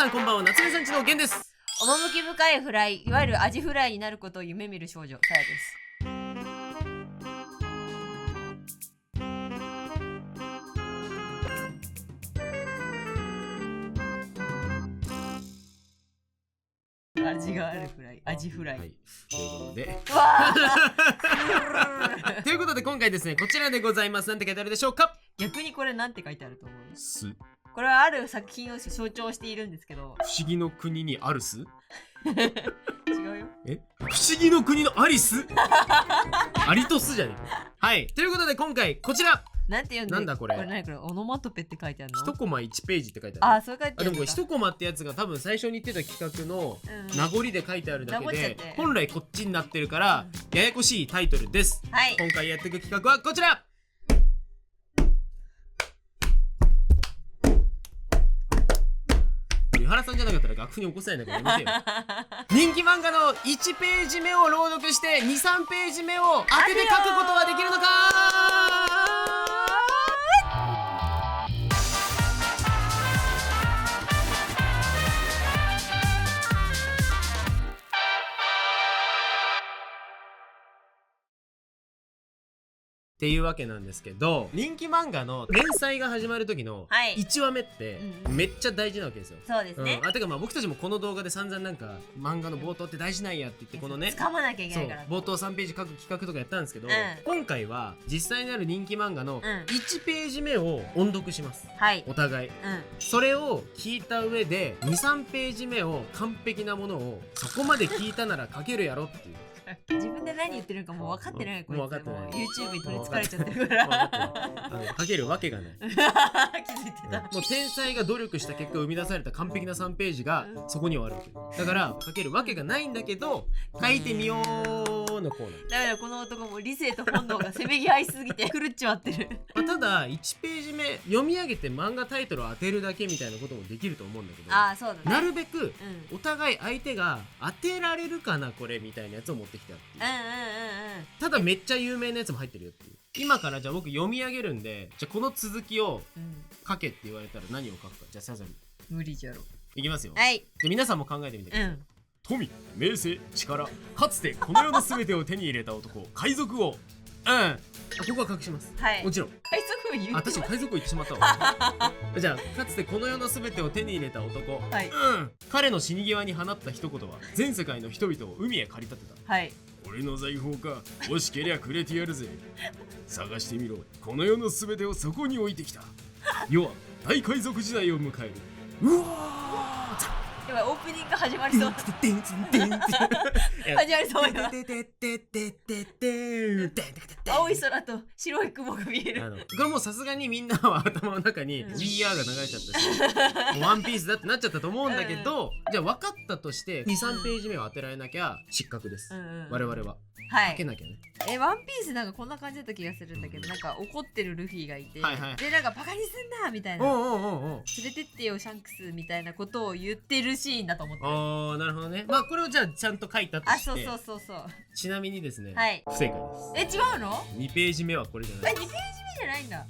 さんこんばんは、夏目さんちのゲンです。趣深いフライ、いわゆるアジフライになることを夢見る少女さやです。味があるフライ、アジフライ、はい、ということでわということで今回ですね、こちらでございます。なんて書いてあるでしょうか。逆にこれなんて書いてあると思う？す。これはある作品を象徴しているんですけど。不思議の国にアルス。違うよ。不思議の国のアリスアリとスじゃねえか。はい、ということで今回こちらなんて読んで、なんだこれ。これ何これ、オノマトペって書いてあるの？1コマ1ページって書いてある。あ、そう書いてある。でもこれ1コマってやつが多分最初に言ってた企画の名残で書いてあるだけで、本来こっちになってるからややこしいタイトルです。はい、今回やっていく企画はこちら。井原さんじゃなかったら楽譜に起こせないんだからやめてよ。人気漫画の1ページ目を朗読して2、3ページ目を当てて書くことはできるのか。っていうわけなんですけど、人気漫画の連載が始まる時の1話目ってめっちゃ大事なわけですよ。そうですね。てかまあ僕たちもこの動画で散々なんか漫画の冒頭って大事なんやって言ってこのね、掴まなきゃいけないから冒頭3ページ書く企画とかやったんですけど、今回は実際にある人気漫画の1ページ目を音読します。お互い。それを聞いた上で2、3ページ目を完璧なものをそこまで聞いたなら書けるやろっていう。自分で何言ってるかもう分かってない。もう分かってない。 YouTube に取りつかれちゃってるから書けるわけがない。気づいてた。もう天才が努力した結果生み出された完璧な3ページがそこにはあるわけだから、書けるわけがないんだけど書いてみようのコーナー。だからこの男も理性と本能がせめぎ合いすぎて狂っちまってる。ただ1ページ目読み上げて漫画タイトルを当てるだけみたいなこともできると思うんだけど、そうだね、なるべくお互い相手が当てられるかなこれみたいなやつを持ってきたっていう。ただめっちゃ有名なやつも入ってるよっていう。今からじゃあ僕読み上げるんで、じゃあこの続きを書けって言われたら何を書くか。じゃあささみ無理じゃろ。いきますよ。はい。で皆さんも考えてみてください。富、名声、力、かつてこの世の全てを手に入れた男、海賊王。ここは隠します。もちろん海賊王言う。確かに海賊王言ってしまったわ。じゃあかつてこの世の全てを手に入れた男、彼の死に際に放った一言は全世界の人々を海へ駆り立てた。俺の財宝か、欲しけりゃくれてやるぜ。探してみろ、この世の全てをそこに置いてきた。世は大海賊時代を迎える。うわー、オープニング始まりそう。始まりそうよ。青い空と白い雲が見える。これもうさすがにみんなは頭の中に VR が流れちゃったし、ワンピースだってなっちゃったと思うんだけど、じゃあ分かったとして2、3ページ目を当てられなきゃ失格です。我々は書けなきゃね。ワンピースなんかこんな感じだった気がするんだけど、なんか怒ってるルフィがいて、でなんかバカにすんなみたいな、連れてってよシャンクスみたいなことを言ってるシーンだと思って。なるほどね。まあこれをじゃあちゃんと書いたとして、そう。ちなみにですね、不正解です。違うの？2ページ目はこれじゃない。2ページ目じゃないんだ。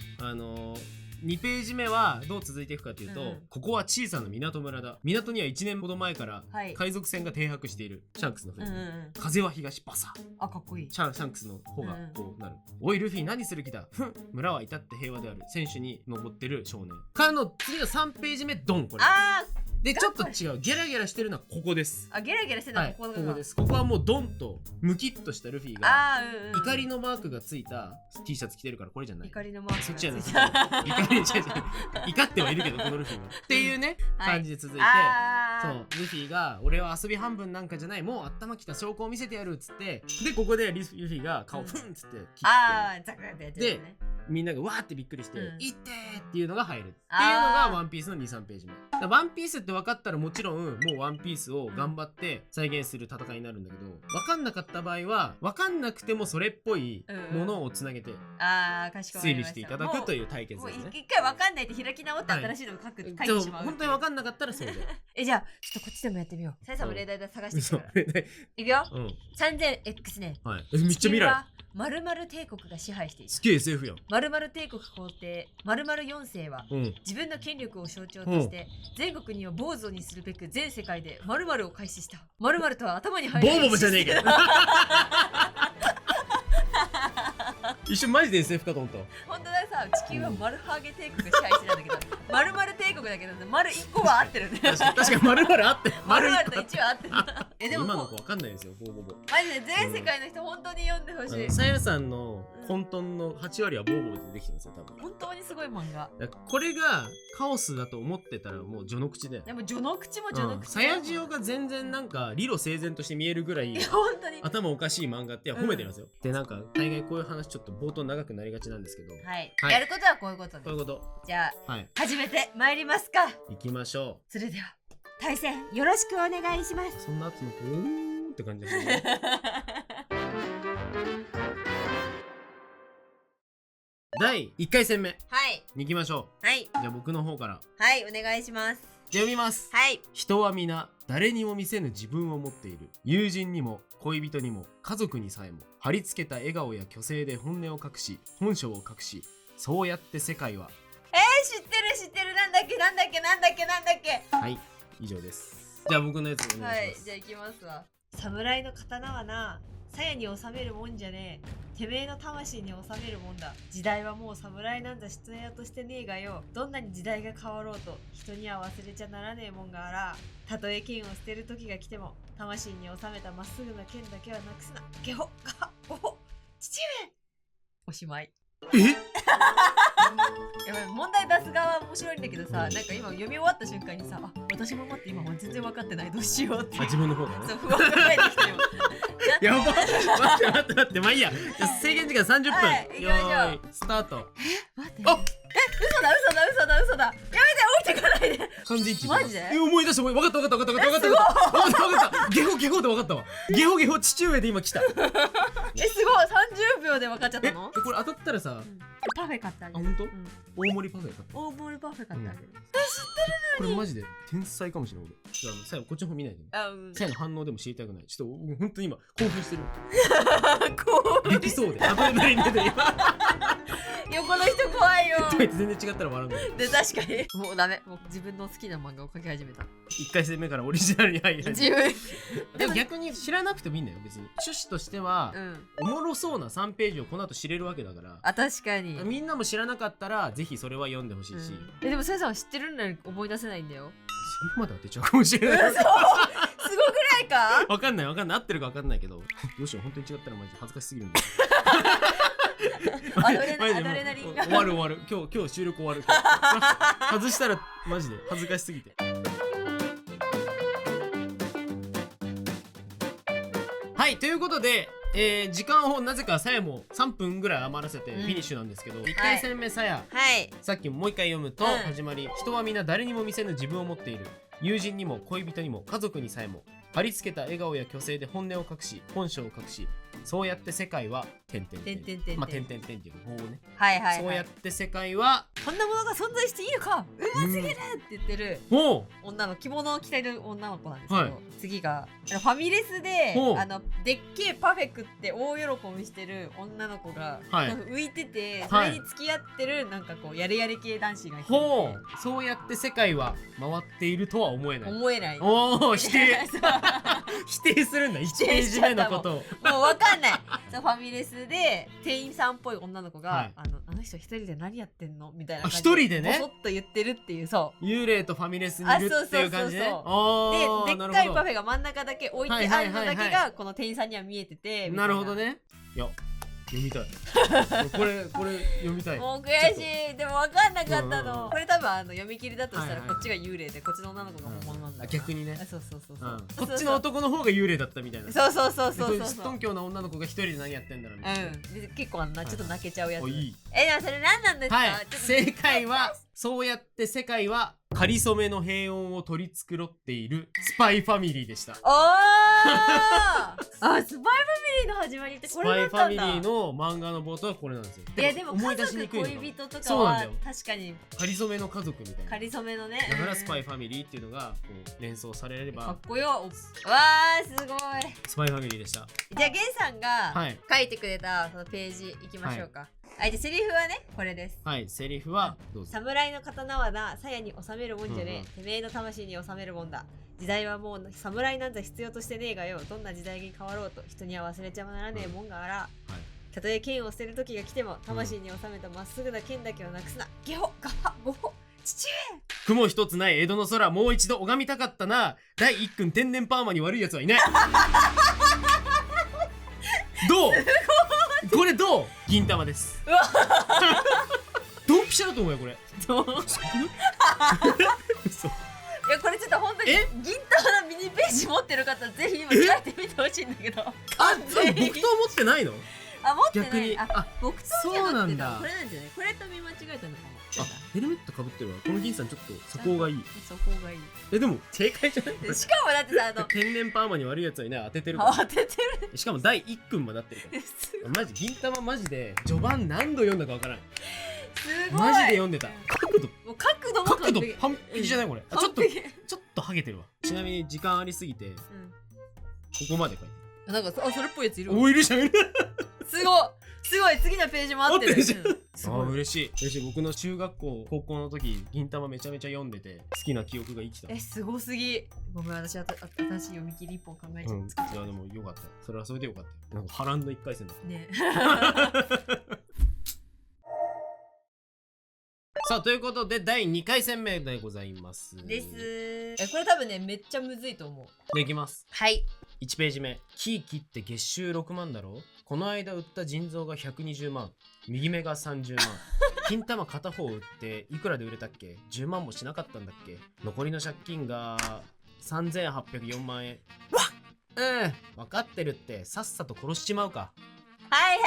2ページ目はどう続いていくかというと、ここは小さな港村だ。港には1年ほど前から海賊船が停泊している。シャンクスの船、風は東バサ。かっこいい。シャンクスの方がこうなる。おいルフィ何する気だ。村は至って平和である。選手に登ってる少年からの次の3ページ目ドン。これでちょっと違う。ゲラゲラしてるのはここです。ゲラゲラしてるのはここです。ここはもうドンとムキッとしたルフィが怒りのマークがついた T シャツ着てるから、これじゃない。怒りのマーク。そっちじゃない。怒ってはいるけどこのルフィはっていうね感じで続いて、ルフィが俺は遊び半分なんかじゃない、もう頭きた証拠を見せてやるっつって、でここでルフィが顔フンっつって切って、でみんながわーってびっくりして「いってー!」っていうのが入るっていうのがワンピースの2、3ページ目。ワンピースって分かったらもちろんもうワンピースを頑張って再現する戦いになるんだけど、分かんなかった場合は分かんなくてもそれっぽいものをつなげて推理していただくという対決ですね。一回分かんないって開き直って新しいのを書いてしまう。本当に分かんなかったらそうで。じゃあちょっとこっちでもやってみよう。さやさんも例題で探してきたから。いくよ。3000X 年。めっちゃ未来。〇〇帝国が支配している。すげえ SF やん。〇〇帝国皇帝〇〇4世は、自分の権力を象徴として全国にを坊主にするべく全世界で〇〇を開始した。〇〇とは頭に入るボーボボじゃねえけど一瞬マジで SF かと思ったわ。本当ださ、地球はマルハーゲ帝国が支配してたんだけど、マルマル帝国だけど丸1個は合ってるね。確かに丸々合ってる。丸々と1は合ってる。でも今の子わかんないですよ、ボーボボ。マジで全世界の人本当に読んでほしい。さやさんの混沌の8割はボーボボでできてますよ、多分。本当にすごい漫画。これがカオスだと思ってたらもう序の口だよ。でも序の口も序の口。さやじおが全然なんか理路整然として見えるぐらい本当に頭おかしい漫画って褒めてるんですよ。でなんか大概こういう話ちょっと冒頭長くなりがちなんですけど、はい、やることはこういうことです。こういうこと。じゃあ、始めてまいりますか。行きましょう。それでは対戦よろしくお願いします。そんな後のおーって感じですね。第1回戦目に行きましょう。はい。じゃあ僕の方から。はい、お願いします。じゃあ読みます。はい。人は皆誰にも見せぬ自分を持っている。友人にも恋人にも家族にさえも貼り付けた笑顔や虚勢で本音を隠し本性を隠し、そうやって世界は。知ってる。なんだっけ。はい、以上です。じゃあ僕のやつお願いします。はい、じゃあ行きますわ。侍の刀はな、鞘に収めるもんじゃねえ。てめえの魂に収めるもんだ。時代はもう侍なんざ人やとしてねえがよ。どんなに時代が変わろうと人には忘れちゃならねえもんがあら。たとえ剣を捨てる時が来ても魂に収めたまっすぐな剣だけはなくすな。ゲホガホゴホ父上。おしまい。やばい、問題出す側は面白いんだけどさ、なんか今読み終わった瞬間にさ、私も待って、今は全然分かってない、どうしようって。自分の方がね。そう、不安が入ってきたよ。やば、待って、まあいいや。制限時間30分。はい、行きましょう。スタート。待って。嘘だ。やめて、置いてかないで。完全一致。マジで？思い出した、分かった。ゲホって分かったわ。ゲホ、父上で今来た。すごい、30秒で分かっちゃったの？これ当たったらさ、パフェ買ってあげる。本当？大盛りパフェ買った。大盛りパフェ買ってあげる。知ってるのに。これマジで天才かもしれない俺。さやこっちの方見ないでね。さやの反応でも知りたくない。ちょっと本当に今興奮してる。できそうで。アドレナリン出てる今。横の人怖いよ。全然違ったら笑うんだけど。で確かにもうダメ。もう自分の好きな漫画を描き始めた。1回戦目からオリジナルに入る。自分でも逆に知らなくてもいいんだよ別に。趣旨としては、おもろそうな3ページをこの後知れるわけだから。確かに。みんなも知らなかったらぜひそれは読んでほしいし。でもさやさんは知ってるのに思い出せないんだよ。それまで当てちゃうかもしれない。すごくないか？わかんない合ってるかわかんないけど、どうしよう本当に違ったらマジ恥ずかしすぎるんだよ。アドレナリンが終わる。今日収録終わる。外したらマジで恥ずかしすぎて。はい、ということで、時間をなぜかさやも3分ぐらい余らせてフィニッシュなんですけど、1回戦目さや、さっきもう一回読むと始まり、人は皆誰にも見せぬ自分を持っている。友人にも恋人にも家族にさえも貼り付けた笑顔や虚勢で本音を隠し本性を隠し、そうやって世界は点々点まあ点々点っていう棒をね。そうやって世界はこんなものが存在していいのか、うますぎるって言ってる女の着物を着てる女の子なんですけど、次がファミレスででっけえパフェ食って大喜びしてる女の子が浮いてて、それに付き合ってるなんかこうやれやれ系男子がいて、そうやって世界は回っているとは思えない。否定否定するんだ。1ページ目のことを。もう分かんない。ファミレスで店員さんっぽい女の子が、あの人一人で何やってんのみたいな感じで一人でねボソッと言ってるっていう。そう幽霊とファミレスにいるっていう感じね。ででっかいパフェが真ん中だけ置いてあるのだけがこの店員さんには見えてて。なるほどね。いや読みたい。これ読みたい。もう悔しい。でも分かんなかったの。これ多分読み切りだとしたらこっちが幽霊でこっちの女の子が本物なんだ。逆にね。そうこっちの男の方が幽霊だったみたいな。そうすっとんきょうな女の子が一人で何やってんだろうみたいな。結構ちょっと泣けちゃうやつ。でもいい。それ何なんですか？正解はそうやって世界はかりそめの平穏を取り繕っているスパイファミリーでした。スパイファミリーの始まりってこれだったんだ。スパイファミリーの漫画の冒頭はこれなんですよ。いやでも家族恋人とかは確かにかりそめの家族みたいな。かりそめのね。だからスパイファミリーっていうのがこう連想されればかっこよ。わーすごい。スパイファミリーでした。じゃあゲンさんが書いてくれたそのページいきましょうか。じゃあセリフはねこれです。はい、セリフはどうぞ。侍の刀はな、鞘に収めるもんじゃねえ、てめえの魂に収めるもんだ。時代はもう侍なんざ必要としてねえがよ。どんな時代に変わろうと人には忘れちゃならねえもんがあら、はい、たとえ剣を捨てる時が来ても魂に収めたまっすぐな剣だけをなくすな。ゲホガハゴホ父上。雲一つない江戸の空、もう一度拝みたかったな。第一君天然パーマに悪いやつはいない。どうこれどう銀玉です。ドンピシャだと思うよこれ。どう嘘。いやこれちょっと本当に銀玉のミニページ持ってる方ぜひ今開いてみてほしいんだけど。木刀持ってないの？あ、持ってない。逆に木刀じゃなくてこれなんじゃない？これと見間違えたのかも。ヘルメットかぶってるわ。この銀さんちょっと素行がいい。素行がいい。でも正解じゃない？しかもだってさ天然パーマに悪いやつはいない当ててるから。当ててる。しかも第一君もなってるから。マジ銀玉マジで序盤何度読んだかわからん。すごい。マジで読んでた。角度完璧じゃないこれ。ちょっとハゲてるわ。ちなみに時間ありすぎてここまで書いてる。なんかそれっぽいやついる。お、いるじゃん。すごい次のページもあってる。嬉しい。僕の中学校高校の時銀玉めちゃめちゃ読んでて好きな記憶が生きた。すごすぎ。ごめん、私新しい読み切り一本考えちゃった。いやでもよかった。それはそれでよかった。なんか波乱の1回戦だったね。さあということで第2回戦目でございますです。これ多分ねめっちゃむずいと思う。できます。はい。1ページ目。キー切って月収6万だろ。この間売った腎臓が120万、右目が30万。金玉片方売っていくらで売れたっけ？ 10 万もしなかったんだっけ？残りの借金が3804万円。分かってるって。さっさと殺しちまうか。はい。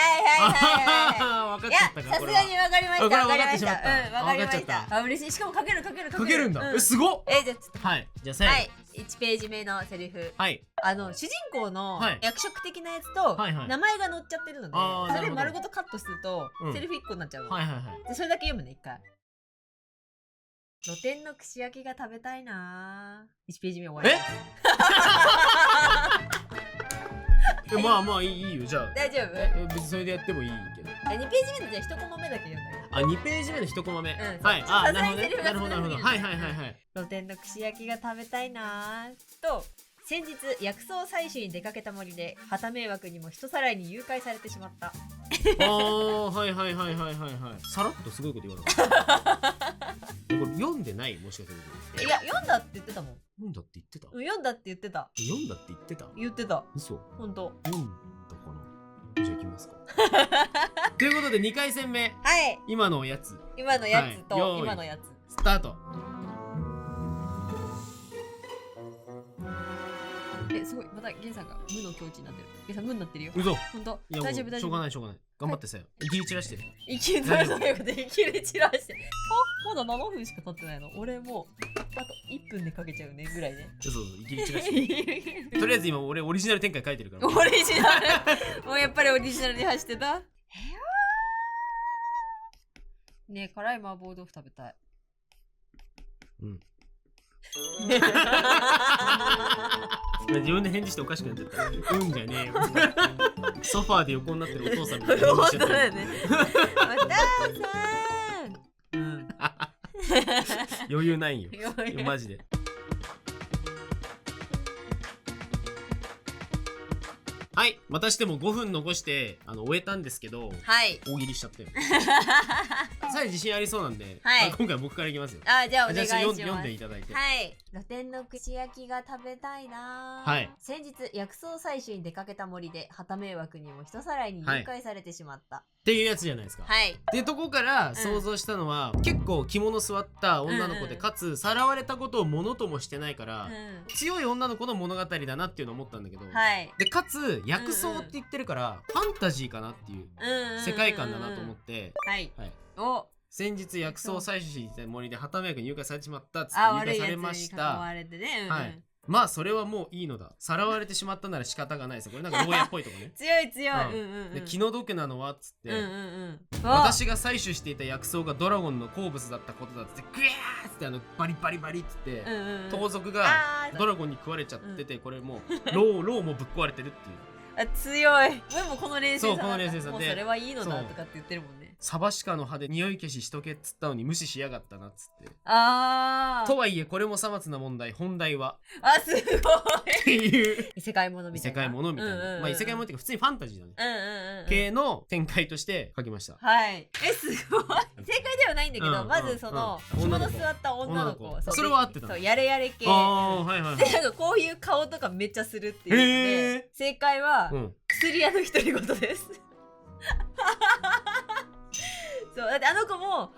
分かっちゃったか。さすがに分かりました。分かってしまった。分かりました。嬉しい。しかも書けるんだ。すごっ。じゃあ最後。1ページ目のセリフ。はい。主人公の役職的なやつと名前が載っちゃってるので、それ丸ごとカットするとセリフ1個になっちゃうの。でそれだけ読むね、1回。露天の串焼きが食べたいな。1ページ目終わり。まあいいよ。じゃあ大丈夫？別にそれでやってもいいけど。2ページ目のじゃあ1コマ目だけ読んだよ。2ページ目の1コマ目。はい。なるほど。はい。露天の串焼きが食べたいなと、先日薬草採取に出かけた森で旗迷惑にも人さらいに誘拐されてしまった。はい。さらっとすごいこと言わなかった。これ読んでない？もしかすると。いや読んだって言ってたもん。読んだって言ってた？読んだって言ってた。言ってた。嘘。ほんと。読んだかな。じゃあ行きますか。ということで2回戦目。はい。今のやつと今のやつ。スタート。すごい。またゲンさんが無の境地になってる。ゲンさん無になってるよ。嘘。ほんと。大丈夫。しょうがない。頑張ってさよ。生きり散らしてる。生きり散らしてる。まだ7分しか経ってないの。俺もうあと1分でかけちゃうねぐらいね。そう生きり散らしてる。とりあえず今俺オリジナル展開書いてるから。オリジナル。もうやっぱりオリジナルに走ってた。ねえ、辛い麻婆豆腐食べたい。自分で返事しておかしくなっちゃった。じゃねえよ。ソファーで横になってるお父さんみたいな返事しちゃった。お父さん。余裕ないんよ。マジで。はい、またしても5分残して終えたんですけど、大喜利しちゃったよ。さえ自信ありそうなんで、今回僕からいきますよ。じゃあお願いします。読んでいただいて。はい。露天の串焼きが食べたいな。先日薬草採取に出かけた森で旗迷惑にも人さらいに誘拐されてしまった。っていうやつじゃないですか。っていうとこから想像したのは、結構着物座った女の子で、かつさらわれたことをものともしてないから、強い女の子の物語だなっていうのを思ったんだけど、でかつ薬草って言ってるからファンタジーかなっていう世界観だなと思って、先日薬草採取に行った森で旗迷惑に誘拐されてしまったっつって誘拐されました。まあそれはもういいのだ。さらわれてしまったなら仕方がないです。これなんか牢屋っぽいとこね。強い。で気の毒なのはっつって、私が採取していた薬草がドラゴンの好物だったことだっつってグヤーっつってバリバリバリっつって盗賊がドラゴンに食われちゃってて、これもう牢もぶっ壊れてるっていう。強い。もうこの冷静さ。この冷静さで。もうそれはいいのだとかって言ってるもんね。サバシカの葉で匂い消ししとけっつったのに無視しやがったなっつって。あとはいえこれもさまつな問題。本題はあ、すごいっていう異世界ものみ異たいな。世界ものみたいな、まあ異世界ものっていうか普通にファンタジーだね、うん。系の展開として書きました。はい。すごい。正解ではないんだけど、うんまずそのうん着物座った女の子、女の子それは合ってたのそう、やれやれ系。ああ、はいはいはい。で、なんかこういう顔とかめっちゃするっていうのへで、正解は、うん薬屋の独り言です。そうだってあの子も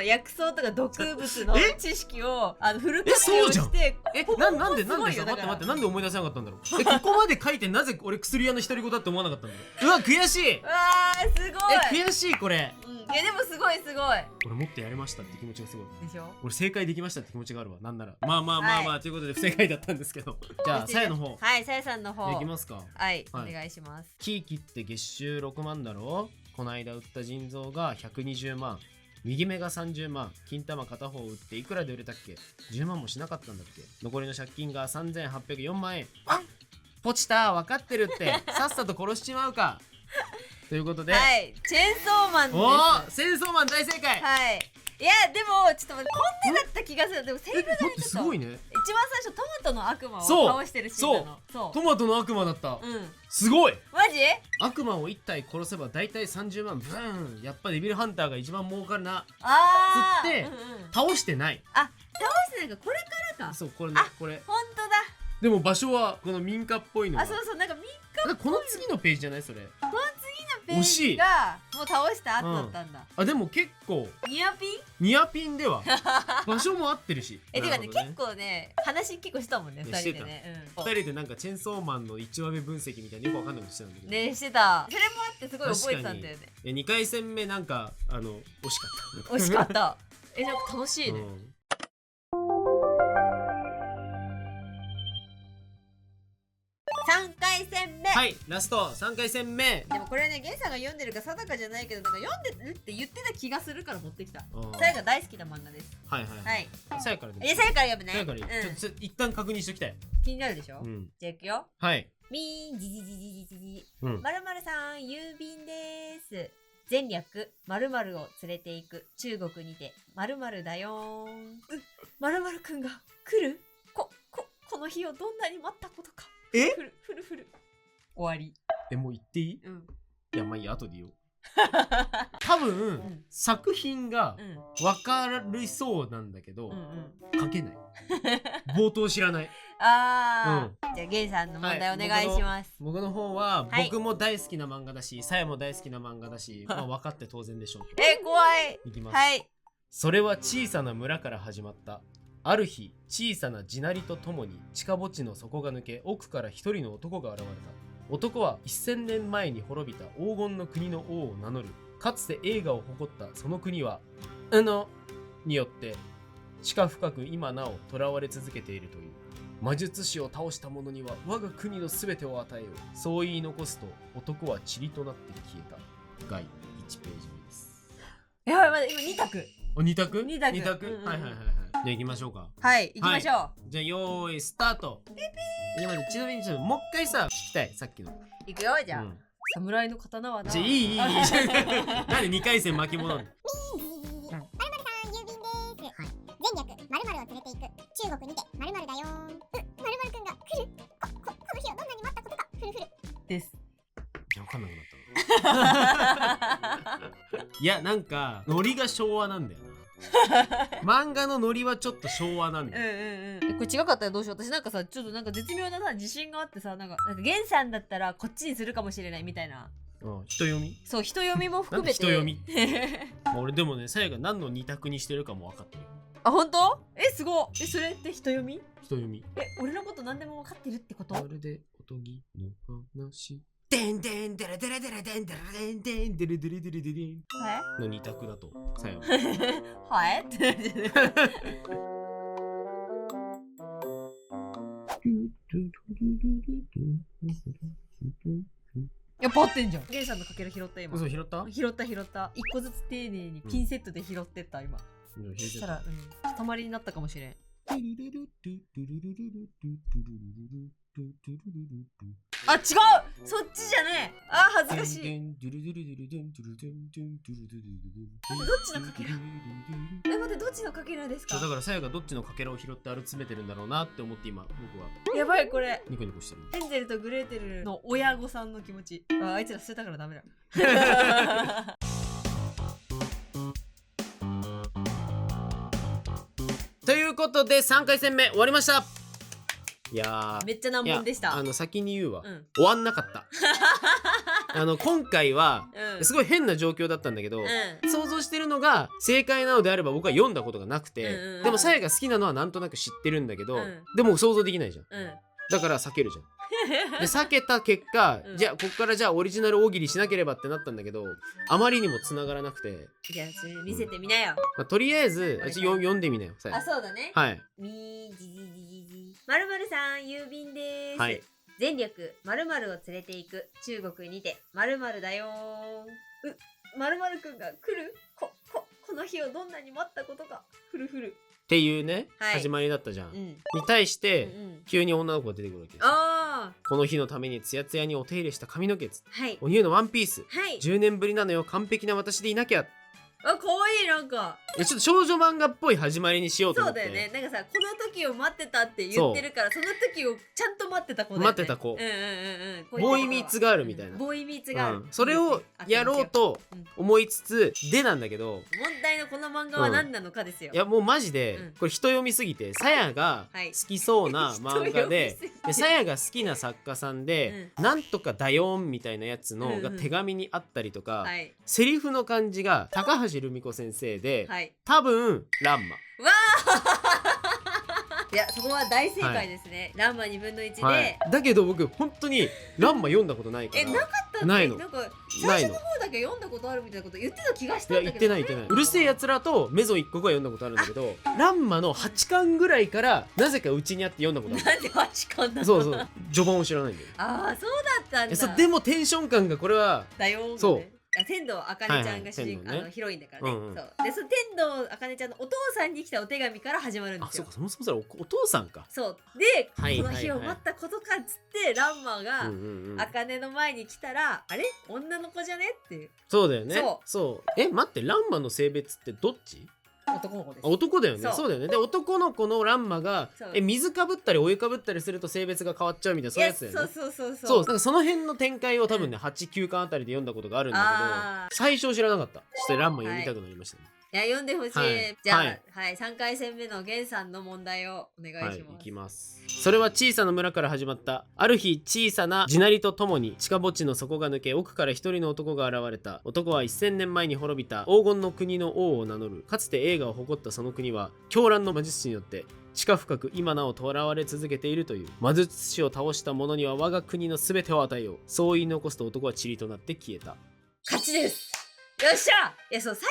薬草とか毒物の知識をフル活用してなんですごいよ待ってなんで思い出せなかったんだろう。ここまで書いてなぜ俺薬屋の独り言だって思わなかったんだろう。うわ悔しい。うわーすごい。悔しいこれ。いやでもすごいすごい俺もっとやれましたって気持ちがすごいでしょ。俺正解できましたって気持ちがあるわ。なんならまあということで不正解だったんですけどじゃあさやの方はい、さやさんの方いきますか。はいお願いします。キーキって月収6万だろ。この間売った腎臓が120万、右目が30万、金玉片方売っていくらで売れたっけ。10万もしなかったんだっけ。残りの借金が3804万円。あ、ポチタ分かってるってさっさと殺しちまうかということで、はいチェーンソーマンです。おー戦争マン大正解。はいいやでもちょっと待ってこんなだった気がする。でも正解だ待ってすごいね。一番最初トマトの悪魔をそう倒してるシーンなの。そうトマトの悪魔だった、うんすごい。マジ悪魔を1体殺せば大体30万。ブーン、やっぱデビルハンターが一番儲かるな。あーつって倒してない。あ倒してないかこれからか。そうこれねあこれ本当だ。でも場所はこの民家っぽいのがあそうそうなんか3日なんかこの次のページじゃないそれ。ページがもう倒した後だったんだ。あでも結構ニアピンニアピンでは場所も合ってるしてかねなるほど結構ね話結構したもんねね2人でね。2人でなんかチェンソーマンの1話目分析みたいなよくわかんないことしてたんだけどねしてた。それもあってすごい覚えてたんだよね。2回戦目なんか惜しかった惜しかったなんか楽しいね。3回戦目はいラスト3回戦目。でもこれねゲンさんが読んでるか定かじゃないけどなんか読んでるって言ってた気がするから持ってきた。さやが大好きな漫画です。はいはいさやからでさやから読むね。さやからちょっと一旦確認しときたい。気になるでしょ。じゃあいくよ。はいみーんじじじじじじまるまるさん郵便です。前略〇〇を連れて行く中国にて〇〇だよーん。〇〇くんが来る。この日をどんなに待ったことか。ふる終わり。もう言っていい？うんいやまあいい後で言おう。多分作品が分かりそうなんだけど書けない。冒頭知らない。じゃあゲンさんの問題お願いします。僕の方は僕も大好きな漫画だしさやも大好きな漫画だしまあ分かって当然でしょう。怖い。いきます。はい。それは小さな村から始まった。ある日小さな地鳴りとともに地下墓地の底が抜け奥から一人の男が現れた。男は1000年前に滅びた黄金の国の王を名乗る。かつて栄華を誇ったその国はによって地下深く今なお囚われ続けているという。魔術師を倒した者には我が国の全てを与えよう。そう言い残すと男は塵となって消えた。概1ページ目です。やばいまだ今2択。2択2択。はいはいはいはい。じゃあ行きましょうか。はい行きましょう。じゃあよーいスタート。ちなみにもう一回さ聞きたいさっきの。いくよじゃあ。侍の刀はな。じゃあいいなんで2回戦巻き戻るの。前略〇〇を連れて行く中国にて〇〇だよーん。〇〇くんが来る。この日をどんなに待ったことか。ふるふるです。分かんなくなったいやなんかノリが昭和なんだよな漫画のノリはちょっと昭和なんだよ。これ違かったらどうしよう。私なんかさちょっとなんか絶妙な自信があってさなんかゲンさんだったらこっちにするかもしれないみたいな。人読み。そう人読みも含めて。人読み俺でもねさやが何の2択にしてるかも分かってる。あ本当？すごい。それって人読み？人読み。俺のこと何でも分かってるってこと？それでおとぎの話でんでんでらでらでらでんでらでんでんでれでれでれでれんの2択だとさやはいっていや、パってんじゃん。ゲンさんのかけら拾った今。嘘拾った？拾った。一個ずつ丁寧にピンセットで拾ってった今。そしたら、塊になったかもしれん。あ、違う、そっちじゃねえ。あ、恥ずかしい。どっちのかけら待って、どっちのかけらですか？だからさやがどっちのかけらを拾って集めてるんだろうなって思って今僕はやばい、これニコニコしてる。ヘンゼルとグレーテルの親御さんの気持ち。あいつら捨てたからダメだ。ということで3回戦目終わりました。いやーめっちゃ難問でした。先に言うわ、うん、終わんなかった今回は、うん、すごい変な状況だったんだけど、うん、想像してるのが正解なのであれば僕は読んだことがなくて、でもさやが好きなのはなんとなく知ってるんだけど、でも想像できないじゃん、だから避けるじゃん。で避けた結果、じゃあこっからじゃあオリジナル大喜利しなければってなったんだけど、あまりにも繋がらなくて、じゃあ見せてみなよ。とりあえず読んでみなよ。あ、そうだね。はい。みじじじじじ。まるまるさん郵便です。はい。全力まるまるを連れて行く中国にてまるまるだよー。まるまるくんが来る。この日をどんなに待ったことか。ふるふる。っていうね、はい、始まりだったじゃん、に対して、急に女の子が出てくるわけです。この日のためにツヤツヤにお手入れした髪の毛、お乳のワンピース、10年ぶりなのよ、完璧な私でいなきゃ。あ、かわいい。なんかちょっと少女漫画っぽい始まりにしようと思って。そうだよね。なんかさ、この時を待ってたって言ってるから、その時をちゃんと待ってた子だよね。待ってた子。ボーイミーツガールみたいな。ボーイミーツガール。それをやろうと思いつつでなんだけど、問題のこの漫画は何なのかですよ。いやもうマジでこれ人読みすぎて、さやが好きそうな漫画で、さやが好きな作家さんで、なんとかだよんみたいなやつのが手紙にあったりとか、セリフの感じが高橋留美子先生で、多分ランマ。わーいや、そこは大正解ですね。ランマ2分の1で。だけど僕本当にランマ読んだことないから。なかったっけ？ないの。なんか最初の方だけ読んだことあるみたいなこと言ってた気がしたんだけど。いや、言ってない言ってない。うるせえやつらとメゾン一国は読んだことあるんだけど、ランマの8巻ぐらいからなぜかうちにあって読んだことある。なんで8巻なの？そうそう。序盤を知らないんだよ。ああ、そうだったんだ。でもテンション感がこれは。だよ。そう。天童あかねちゃんが主人公、ヒロインだからね。そうで、その天童あかねちゃんのお父さんに来たお手紙から始まるんですよ。あ、そうか、そもそもそれお父さんか。そうで、この日を待ったことかっつってランマがあかねの前に来たら、あれ女の子じゃねっていう。そうだよね。そう。待って、ランマの性別ってどっち？男の子です。男だよね。そうだよね。で、男の子のランマが水かぶったりお湯かぶったりすると性別が変わっちゃうみたいな、そういうやつだよね。そうなんかその辺の展開を多分ね、8、9巻あたりで読んだことがあるんだけど、最初知らなかった。そしてランマ読みたくなりましたね。いや、読んでほしい。じゃあ、はい、3回戦目のゲンさんの問題をお願いします。いきます。それは小さな村から始まった。ある日、小さな地鳴りとともに地下墓地の底が抜け、奥から一人の男が現れた。男は1000年前に滅びた黄金の国の王を名乗る。かつて栄華を誇ったその国は狂乱の魔術師によって地下深く今なお囚われ続けているという。魔術師を倒した者には我が国の全てを与えよう。そう言い残すと男は塵となって消えた。勝ちです。よっしゃ。いや、そう、最初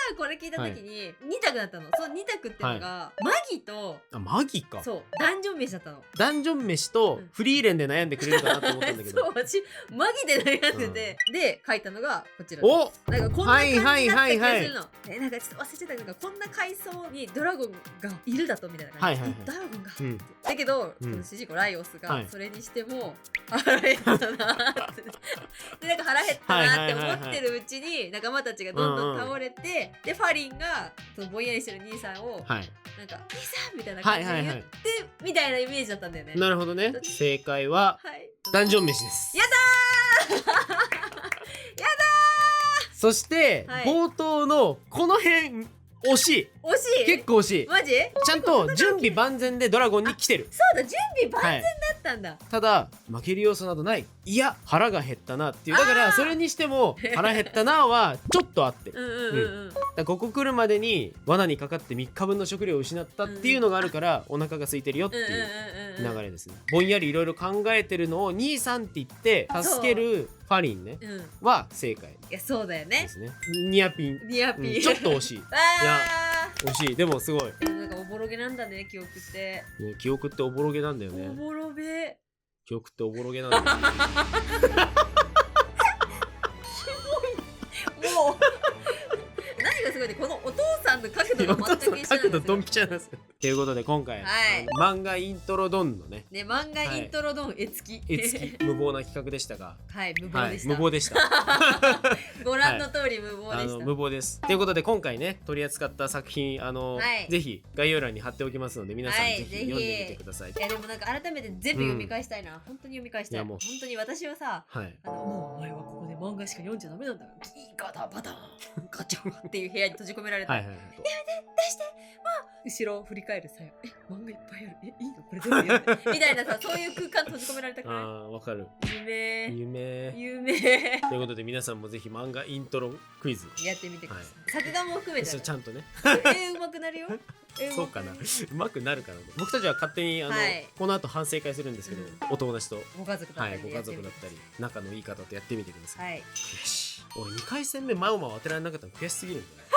さ、これ聞いた時に2択だったの。そう、2択ってのが、マギと、あ、マギか。そう、ダンジョン飯だったの。ダンジョン飯とフリーレンで悩んでくれるかなと思ったんだけど。そう、私マギで悩んでて、で書いたのがこちらです。お、なんかこんな感じだった気がするの。なんかちょっと忘れちゃったけど、こんな階層にドラゴンがいるだとみたいな感じ。ドラゴンが。だけど、主人公ライオスがそれにしても腹減ったなって。で、なんか腹減ったなって思ってるうちに仲間たちがどんどん倒れて、でファリンがそのぼんやりしてる兄さんを、なんか兄さんみたいな感じで言ってみたいなイメージだったんだよね。なるほどね。正解はダンジョン飯です。やだーやだー。そして冒頭のこの辺惜しい。惜しい。結構惜しい。マジ？ちゃんと準備万全でドラゴンに来てる。そうだ、準備万全だったんだ。ただ負ける要素などない。いや、腹が減ったなっていう。だからそれにしても腹減ったなはちょっとあってる。ここ来るまでに罠にかかって3日分の食料を失ったっていうのがあるからお腹が空いてるよっていう流れですね。ぼんやりいろいろ考えてるのを兄さんって言って助けるファリンねは正解。いや、そうだよね。ニアピン。ニアピン。ちょっと惜しい。いや、惜しい。でもすごい。なんかおぼろげなんだね、記憶って。記憶っておぼろげなんだよね。おぼろげ。記憶っておぼろげなんだよね。もう何がすごいね、このお父さんの角度が全く一緒なんだっとドンピシャなんですよ。ということで今回、はい漫画イントロドンのねね、漫画イントロドン絵付き。絵付き無謀な企画でしたが、はい無はい謀でした。無謀でした。ご覧の通り無謀でした。無謀です。ということで今回ね取り扱った作品はいぜひ概要欄に貼っておきますので皆さんはいぜひ読んでみてください。いやでもなんか改めて全部読み返したいな。本当に読み返したい。いやもう本当に私はさ、はい。もうお前はここで漫画しか読んじゃダメなんだよ。ガタバタンガチャンっていう部屋に閉じ込められた。はいはいはい。出して後ろを振り返るさよ。漫画いっぱいある。いいのこれ全部読んでみたいなさ、そういう空間閉じ込められたくあない？あわかる。夢夢。ということで皆さんもぜひ漫画イントロクイズやってみてください。作画も含めてね。ちゃんとね。うまくなるよ。そうかな。うまくなるかな。僕たちは勝手にはいこの後反省会するんですけど、お友達とご家族だったりご家族だったり仲のいい方とやってみてください。はい。悔しい。俺2回戦目マウマを当てられなかったの悔しすぎるんだよね。